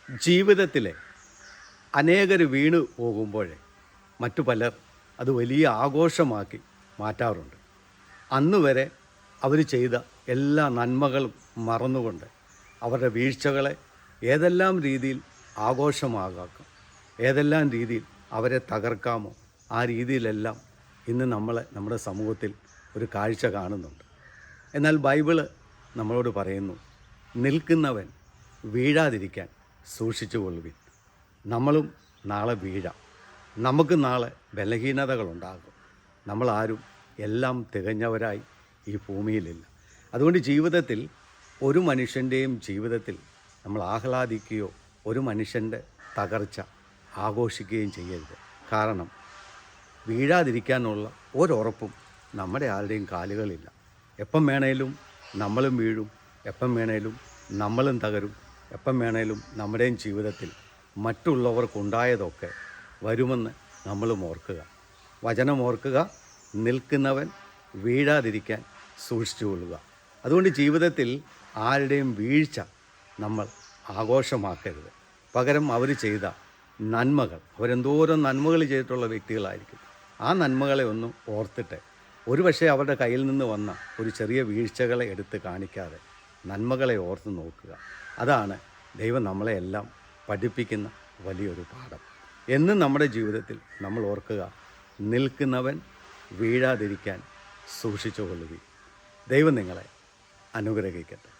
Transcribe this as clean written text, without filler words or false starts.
ജീവിതത്തിലെ അനേകർ വീണു പോകുമ്പോൾ മറ്റു പലർ അത് വലിയ ആഘോഷമാക്കി മാറ്റാറുണ്ട്. അന്ന് വരെ അവർ ചെയ്ത എല്ലാ നന്മകളും മറന്നുകൊണ്ട് അവരുടെ വീഴ്ചകളെ ഏതെല്ലാം രീതിയിൽ ആഘോഷമാകാം, ഏതെല്ലാം രീതിയിൽ അവരെ തകർക്കാമോ ആ രീതിയിലെല്ലാം ഇന്ന് നമ്മുടെ സമൂഹത്തിൽ ഒരു കാഴ്ച കാണുന്നുണ്ട്. എന്നാൽ ബൈബിള് നമ്മളോട് പറയുന്നു, നിൽക്കുന്നവൻ വീഴാതിരിക്കാൻ സൂക്ഷിച്ചു കൊള്ളുവിൻ. നമ്മളും നാളെ വീഴാം. നമുക്ക് നാളെ ബലഹീനതകളുണ്ടാകും. നമ്മളാരും എല്ലാം തികഞ്ഞവരായി ഈ ഭൂമിയിലില്ല. അതുകൊണ്ട് ജീവിതത്തിൽ ഒരു മനുഷ്യൻ്റെയും ജീവിതത്തിൽ നമ്മൾ ആഹ്ലാദിക്കുകയോ ഒരു മനുഷ്യൻ്റെ തകർച്ച ആഘോഷിക്കുകയും ചെയ്യരുത്. കാരണം വീഴാതിരിക്കാനുള്ള ഒരുറപ്പും നമ്മുടെ ആരുടെയും കാലുകളില്ല. എപ്പം വേണേലും നമ്മളും വീഴും, എപ്പം വേണേലും നമ്മളും തകരും, എപ്പം വേണേലും നമ്മുടെയും ജീവിതത്തിൽ മറ്റുള്ളവർക്കുണ്ടായതൊക്കെ വരുമെന്ന് നമ്മളും ഓർക്കുക. വചനം ഓർക്കുക, നിൽക്കുന്നവൻ വീഴാതിരിക്കാൻ സൂക്ഷിച്ചു കൊള്ളുക. അതുകൊണ്ട് ജീവിതത്തിൽ ആരുടെയും വീഴ്ച നമ്മൾ ആഘോഷമാക്കരുത്. പകരം അവർ ചെയ്ത നന്മകൾ, അവരെന്തോരം നന്മകൾ ചെയ്തിട്ടുള്ള വ്യക്തികളായിരിക്കും. ആ നന്മകളെ ഒന്ന് ഓർത്തിട്ട് ഒരുപക്ഷെ അവരുടെ കയ്യിൽ നിന്ന് വന്ന ഒരു ചെറിയ വീഴ്ചകളെ എടുത്ത് കാണിക്കാതെ നന്മകളെ ഓർത്ത് നോക്കുക. അതാണ് ദൈവം നമ്മളെയെല്ലാം പഠിപ്പിക്കുന്ന വലിയൊരു പാഠം. എന്നും നമ്മുടെ ജീവിതത്തിൽ നമ്മൾ ഓർക്കുക, നിൽക്കുന്നവൻ വീഴാതിരിക്കാൻ സൂക്ഷിച്ചു കൊള്ളുക. ദൈവം നിങ്ങളെ അനുഗ്രഹിക്കട്ടെ.